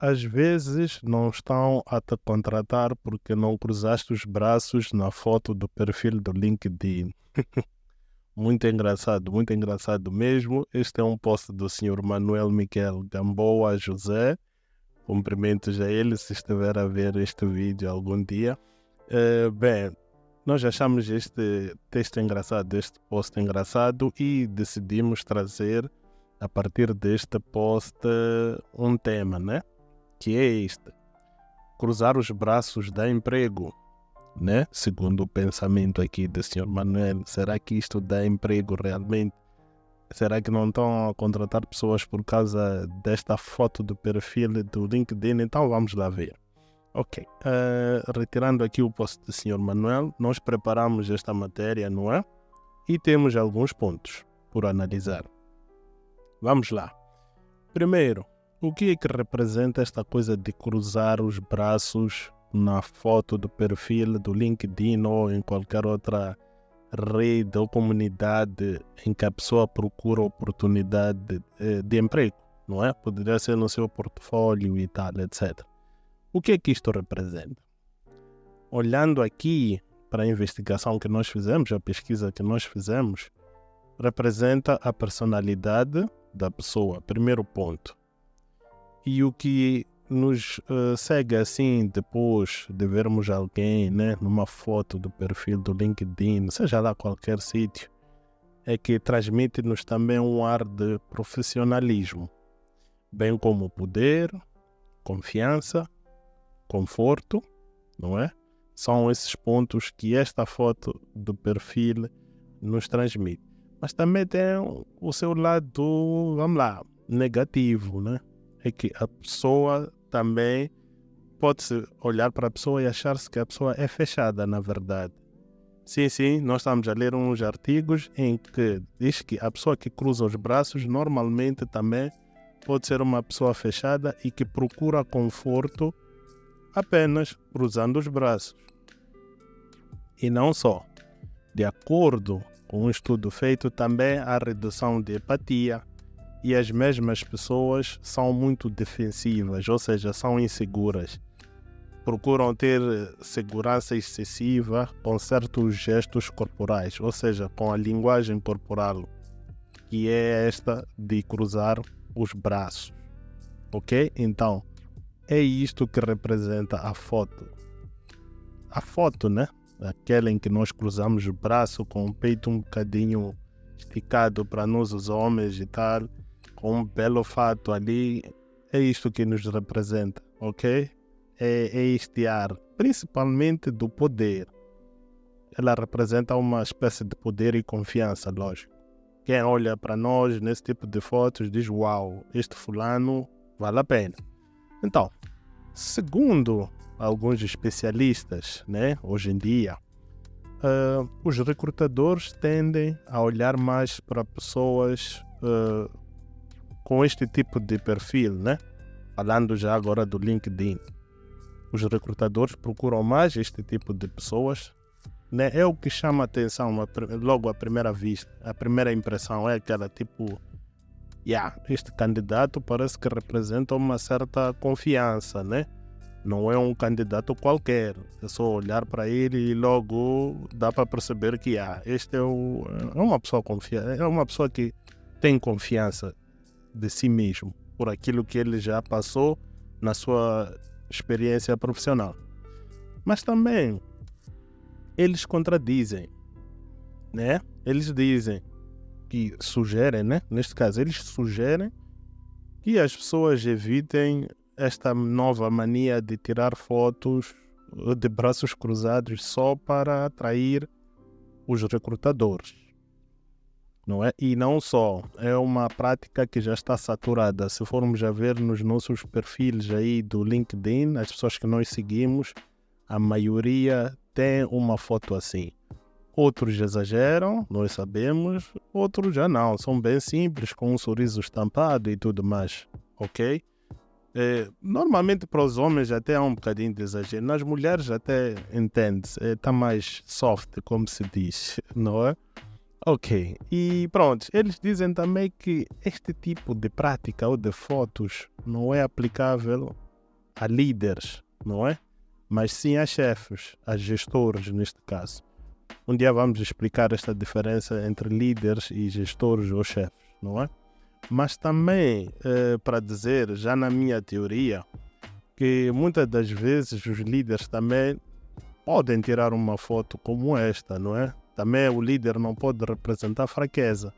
às vezes não estão a te contratar porque não cruzaste os braços na foto do perfil do LinkedIn. Muito engraçado mesmo. Este é um post do senhor Manuel Miguel Gamboa José. Cumprimentos a ele se estiver a ver este vídeo algum dia. Bem, nós achamos este texto engraçado, este post engraçado e decidimos trazer a partir deste post um tema, né? Que é este: cruzar os braços dá emprego, né? Segundo o pensamento aqui do Sr. Manuel, será que isto dá emprego realmente? Será que não estão a contratar pessoas por causa desta foto do perfil do LinkedIn? Então vamos lá ver. Ok, retirando aqui o post do Sr. Manuel, nós preparamos esta matéria, não é? E temos alguns pontos por analisar. Vamos lá. Primeiro, o que é que representa esta coisa de cruzar os braços na foto do perfil do LinkedIn ou em qualquer outra rede ou comunidade em que a pessoa procura oportunidade de emprego, não é? Poderia ser no seu portfólio e tal, etc. O que é que isto representa? Olhando aqui para a investigação que nós fizemos, a pesquisa que nós fizemos, representa a personalidade da pessoa, primeiro ponto. E o que nos segue assim depois de vermos alguém, né, numa foto do perfil do LinkedIn, seja lá qualquer sítio, é que transmite-nos também um ar de profissionalismo, bem como poder, confiança, conforto, não é? São esses pontos que esta foto do perfil nos transmite. Mas também tem o seu lado, vamos lá, negativo, né? É que a pessoa também pode-se olhar para a pessoa e achar-se que a pessoa é fechada, na verdade. Sim, nós estamos a ler uns artigos em que diz que a pessoa que cruza os braços normalmente também pode ser uma pessoa fechada e que procura conforto apenas cruzando os braços. E não só. De acordo com um estudo feito, também há redução de empatia e as mesmas pessoas são muito defensivas, ou seja, são inseguras. Procuram ter segurança excessiva com certos gestos corporais, ou seja, com a linguagem corporal, que é esta de cruzar os braços. Ok? Então, é isto que representa a foto. A foto, né? Aquela em que nós cruzamos o braço com o peito um bocadinho esticado para nós os homens e tal, com um belo fato ali, é isto que nos representa, ok? É este ar, principalmente do poder. Ela representa uma espécie de poder e confiança, lógico. Quem olha para nós nesse tipo de fotos diz: uau, este fulano vale a pena. Então, segundo alguns especialistas, né, hoje em dia, os recrutadores tendem a olhar mais para pessoas com este tipo de perfil, né? Falando já agora do LinkedIn. Os recrutadores procuram mais este tipo de pessoas, né? É o que chama a atenção logo à primeira vista. A primeira impressão é aquela tipo: este candidato parece que representa uma certa confiança, né? Não é um candidato qualquer, é só olhar para ele e logo dá para perceber que este é uma pessoa confiante, é uma pessoa que tem confiança de si mesmo, por aquilo que ele já passou na sua experiência profissional. Mas também eles contradizem, né? Eles dizem que sugerem, né? Neste caso, eles sugerem que as pessoas evitem esta nova mania de tirar fotos de braços cruzados só para atrair os recrutadores, não é? E não só, é uma prática que já está saturada. Se formos a ver nos nossos perfis aí do LinkedIn, as pessoas que nós seguimos, a maioria tem uma foto assim. Outros exageram, nós sabemos, outros já não, são bem simples, com um sorriso estampado e tudo mais, ok? Normalmente para os homens até há um bocadinho de exagero, nas mulheres até entende-se, está mais soft, como se diz, não é? Ok, e pronto, eles dizem também que este tipo de prática ou de fotos não é aplicável a líderes, não é? Mas sim a chefes, a gestores neste caso. Um dia vamos explicar esta diferença entre líderes e gestores ou chefes, não é? Mas também para dizer, já na minha teoria, que muitas das vezes os líderes também podem tirar uma foto como esta, não é? Também o líder não pode representar fraqueza.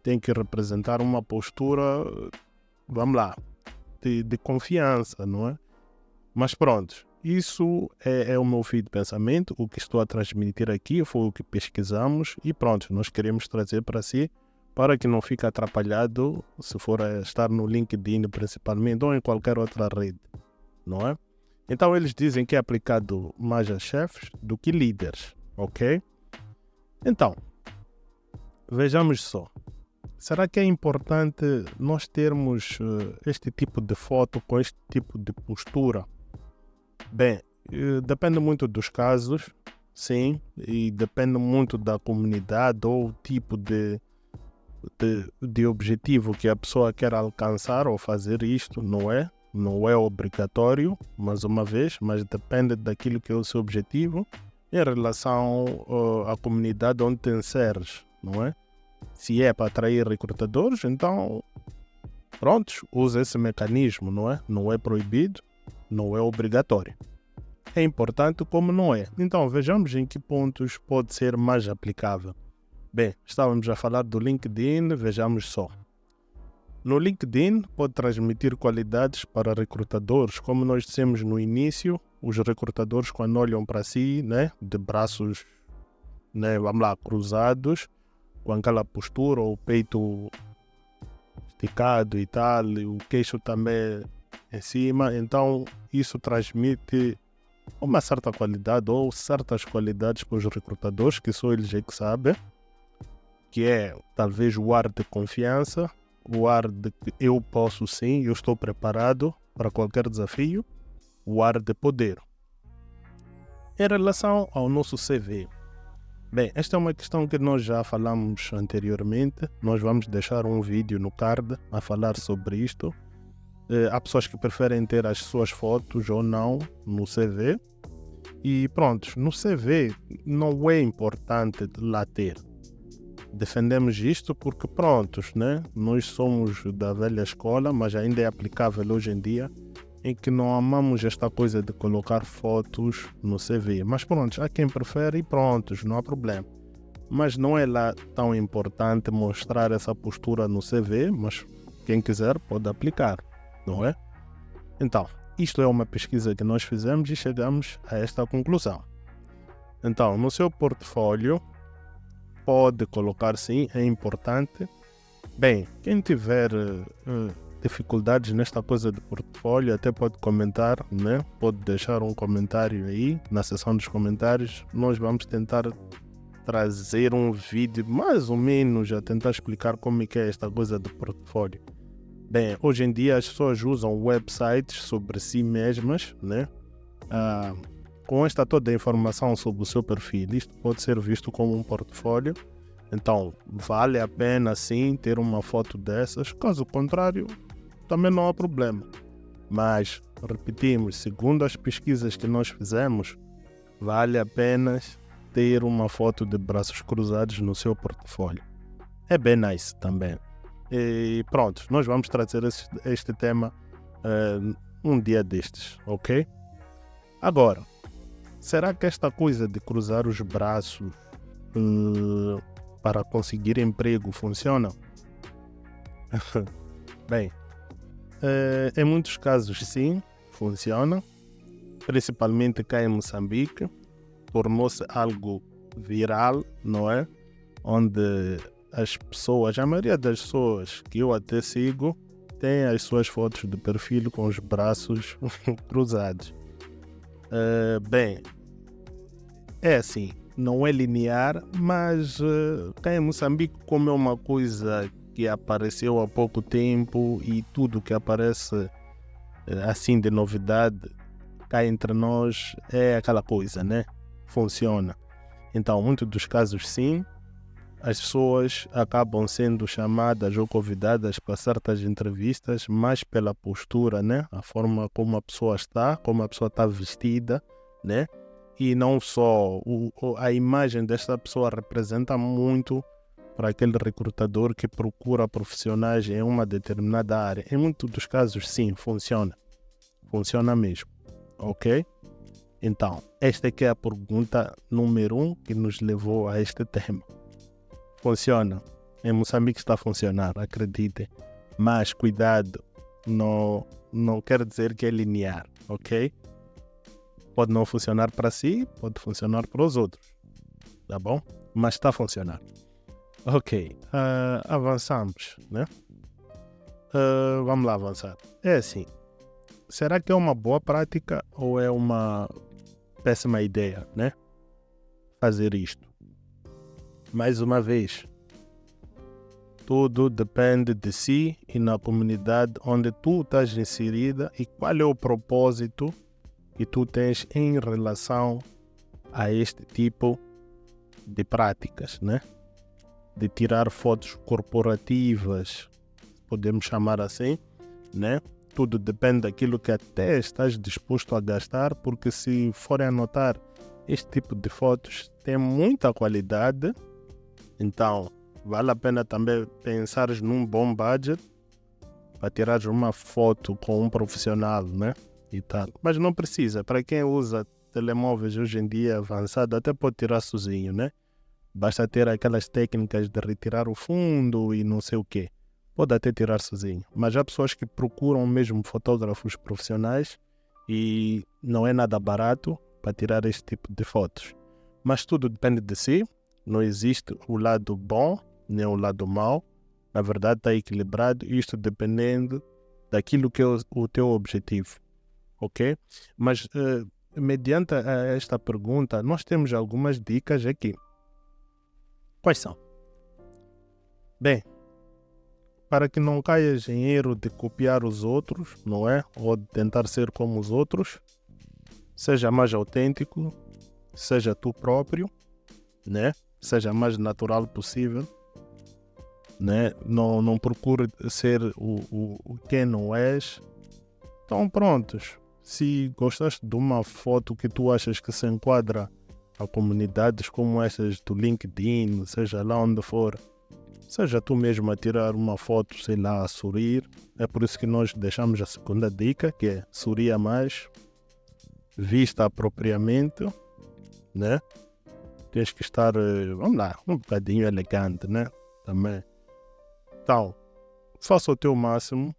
Tem que representar uma postura, vamos lá, de confiança, não é? Mas pronto, isso é o meu fio de pensamento. O que estou a transmitir aqui foi o que pesquisamos e pronto, nós queremos trazer para si, para que não fique atrapalhado se for a estar no LinkedIn principalmente ou em qualquer outra rede, não é? Então eles dizem que é aplicado mais a chefes do que líderes, ok? Então, vejamos só. Será que é importante nós termos este tipo de foto com este tipo de postura? Bem, depende muito dos casos, sim, e depende muito da comunidade ou o tipo de objetivo que a pessoa quer alcançar ou fazer isto, não é? Não é obrigatório, mais uma vez, mas depende daquilo que é o seu objetivo em relação à comunidade onde te inseres, não é? Se é para atrair recrutadores, então, prontos, usa esse mecanismo, não é? Não é proibido, não é obrigatório. É importante como não é. Então, vejamos em que pontos pode ser mais aplicável. Bem, estávamos a falar do LinkedIn, vejamos só. No LinkedIn, pode transmitir qualidades para recrutadores. Como nós dissemos no início, os recrutadores, quando olham para si, né, de braços, né, vamos lá, cruzados, com aquela postura, o peito esticado e tal, e o queixo também em cima, então isso transmite uma certa qualidade ou certas qualidades para os recrutadores, que só eles é que sabem, que é talvez o ar de confiança, o ar de que eu posso sim, eu estou preparado para qualquer desafio, o ar de poder. Em relação ao nosso CV, bem, esta é uma questão que nós já falamos anteriormente. Nós vamos deixar um vídeo no card a falar sobre isto. Há pessoas que preferem ter as suas fotos ou não no CV. E pronto, no CV não é importante lá ter. Defendemos isto porque prontos, né? Nós somos da velha escola, mas ainda é aplicável hoje em dia, em que não amamos esta coisa de colocar fotos no CV. Mas pronto, há quem prefere e prontos, não há problema. Mas não é lá tão importante mostrar essa postura no CV, mas quem quiser pode aplicar, não é? Então, isto é uma pesquisa que nós fizemos e chegamos a esta conclusão. Então, no seu portfólio, pode colocar sim, é importante. Bem, quem tiver dificuldades nesta coisa de portfólio, até pode comentar, né? Pode deixar um comentário aí na seção dos comentários. Nós vamos tentar trazer um vídeo mais ou menos a tentar explicar como é que é esta coisa de portfólio. Bem, hoje em dia as pessoas usam websites sobre si mesmas, né? Com esta toda a informação sobre o seu perfil, isto pode ser visto como um portfólio. Então, vale a pena sim ter uma foto dessas. Caso contrário, também não há problema. Mas, repetimos, segundo as pesquisas que nós fizemos, vale a pena ter uma foto de braços cruzados no seu portfólio. É bem nice também. E pronto, nós vamos trazer este tema um dia destes, ok? Agora, será que esta coisa de cruzar os braços para conseguir emprego funciona? Bem, em muitos casos sim, funciona. Principalmente cá em Moçambique, tornou-se algo viral, não é? Onde as pessoas, a maioria das pessoas que eu até sigo, tem as suas fotos de perfil com os braços cruzados. Bem, é assim, não é linear, mas cá em Moçambique, como é uma coisa que apareceu há pouco tempo e tudo que aparece assim de novidade, cá entre nós é aquela coisa, né? Funciona. Então, muitos dos casos sim, as pessoas acabam sendo chamadas ou convidadas para certas entrevistas mais pela postura, né? A forma como a pessoa está, como a pessoa está vestida, né? E não só a imagem desta pessoa representa muito para aquele recrutador que procura profissionais em uma determinada área. Em muitos dos casos, sim, funciona. Funciona mesmo, ok? Então, esta aqui é a pergunta número 1 que nos levou a este tema. Funciona. Em Moçambique está a funcionar, acreditem. Mas cuidado, não quer dizer que é linear, ok? Pode não funcionar para si, pode funcionar para os outros, tá bom? Mas está a funcionar. Ok, avançamos, né? Vamos lá avançar. É assim, será que é uma boa prática ou é uma péssima ideia, né? Fazer isto. Mais uma vez, tudo depende de si e na comunidade onde tu estás inserida e qual é o propósito que tu tens em relação a este tipo de práticas, né? De tirar fotos corporativas, podemos chamar assim, né? Tudo depende daquilo que até estás disposto a gastar, porque se forem a notar, este tipo de fotos tem muita qualidade, então vale a pena também pensares num bom budget para tirar uma foto com um profissional, né? E tal. Mas não precisa, para quem usa telemóveis hoje em dia avançado, até pode tirar sozinho, né? Basta ter aquelas técnicas de retirar o fundo e não sei o quê. Pode até tirar sozinho. Mas há pessoas que procuram mesmo fotógrafos profissionais e não é nada barato para tirar este tipo de fotos. Mas tudo depende de si. Não existe o lado bom nem o lado mau. Na verdade está equilibrado. Isto dependendo daquilo que é o teu objetivo. Ok? Mas mediante esta pergunta, nós temos algumas dicas aqui. Quais são? Bem, para que não caias em erro de copiar os outros, não é? Ou de tentar ser como os outros, seja mais autêntico, seja tu próprio, né? Seja mais natural possível, né? Não procure ser o que não és. Então prontos, se gostaste de uma foto que tu achas que se enquadra a comunidades como essas do LinkedIn, seja lá onde for, seja tu mesmo a tirar uma foto, sei lá, a sorrir. É por isso que nós deixamos a segunda dica, que é sorria mais, vista apropriadamente, né? Tens que estar, vamos lá, um bocadinho elegante, né? Também. Então, faça o teu máximo.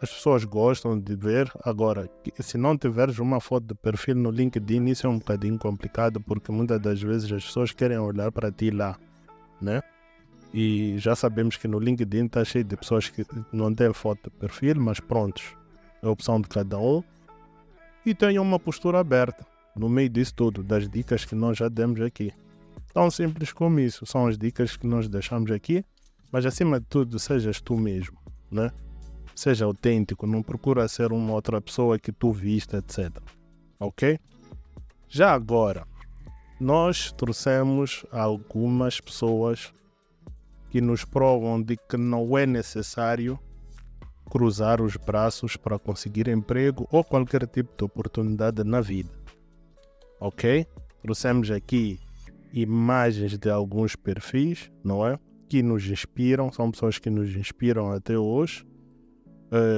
As pessoas gostam de ver. Agora, se não tiveres uma foto de perfil no LinkedIn, isso é um bocadinho complicado, porque muitas das vezes as pessoas querem olhar para ti lá, né? E já sabemos que no LinkedIn está cheio de pessoas que não têm foto de perfil, mas prontos, é a opção de cada um. E tenham uma postura aberta no meio disso tudo, das dicas que nós já demos aqui. Tão simples como isso, são as dicas que nós deixamos aqui, mas acima de tudo sejas tu mesmo, né? Seja autêntico, não procura ser uma outra pessoa que tu viste, etc. Ok? Já agora, nós trouxemos algumas pessoas que nos provam de que não é necessário cruzar os braços para conseguir emprego ou qualquer tipo de oportunidade na vida. Ok? Trouxemos aqui imagens de alguns perfis, não é? Que nos inspiram, são pessoas que nos inspiram até hoje.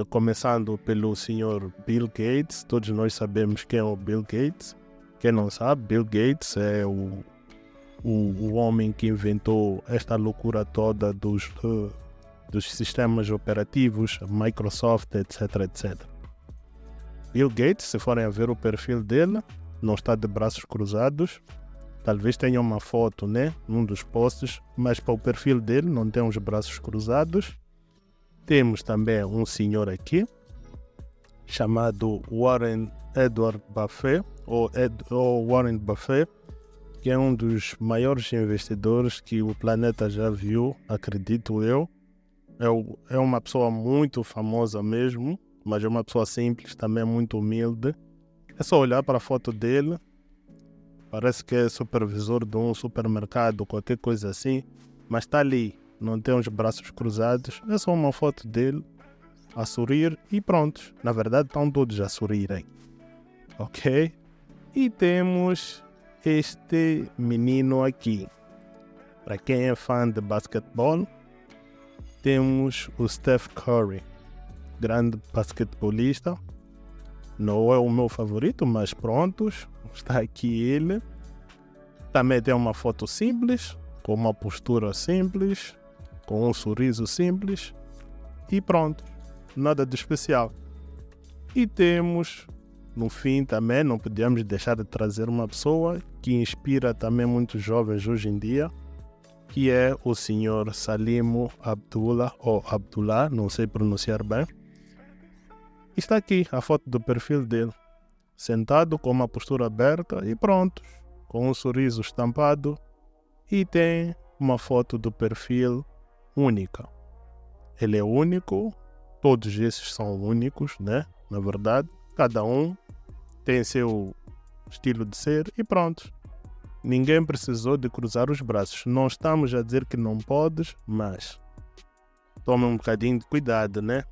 Começando pelo senhor Bill Gates. Todos nós sabemos quem é o Bill Gates. Quem não sabe, Bill Gates é o homem que inventou esta loucura toda dos sistemas operativos, Microsoft, etc, etc. Bill Gates, se forem a ver o perfil dele, não está de braços cruzados. Talvez tenha uma foto, né, num dos posts, mas para o perfil dele não tem os braços cruzados. Temos também um senhor aqui, chamado Warren Edward Buffett, ou Warren Buffett, que é um dos maiores investidores que o planeta já viu, acredito eu. É uma pessoa muito famosa mesmo, mas é uma pessoa simples, também muito humilde. É só olhar para a foto dele Parece que é supervisor de um supermercado, qualquer coisa assim, mas está ali, não tem os braços cruzados, é só uma foto dele a sorrir e pronto. Na verdade estão todos a sorrirem, ok? E temos este menino aqui. Para quem é fã de basquetebol, temos o Steph Curry, grande basquetebolista. Não é o meu favorito, mas prontos, está aqui ele. Também tem uma foto simples, com uma postura simples, com um sorriso simples e pronto, nada de especial. E temos, no fim também, não podíamos deixar de trazer uma pessoa que inspira também muitos jovens hoje em dia, que é o senhor Salim Abdullah, ou Abdullah, não sei pronunciar bem. Está aqui a foto do perfil dele, sentado com uma postura aberta e pronto, com um sorriso estampado, e tem uma foto do perfil única. Ele é único, todos esses são únicos, né? Na verdade, cada um tem seu estilo de ser e pronto. Ninguém precisou de cruzar os braços. Não estamos a dizer que não podes, mas tome um bocadinho de cuidado, né?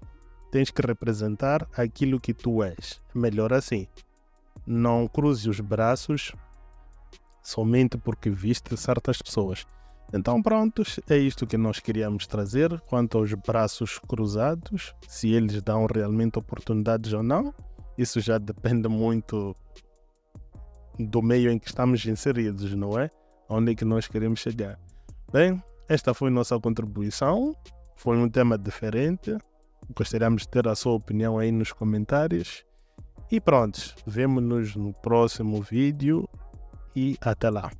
Tens que representar aquilo que tu és. Melhor assim. Não cruze os braços somente porque viste certas pessoas. Então prontos, é isto que nós queríamos trazer quanto aos braços cruzados, se eles dão realmente oportunidades ou não. Isso já depende muito do meio em que estamos inseridos, não é? Onde é que nós queremos chegar. Bem, esta foi nossa contribuição, foi um tema diferente, gostaríamos de ter a sua opinião aí nos comentários. E pronto, vemo-nos no próximo vídeo e até lá.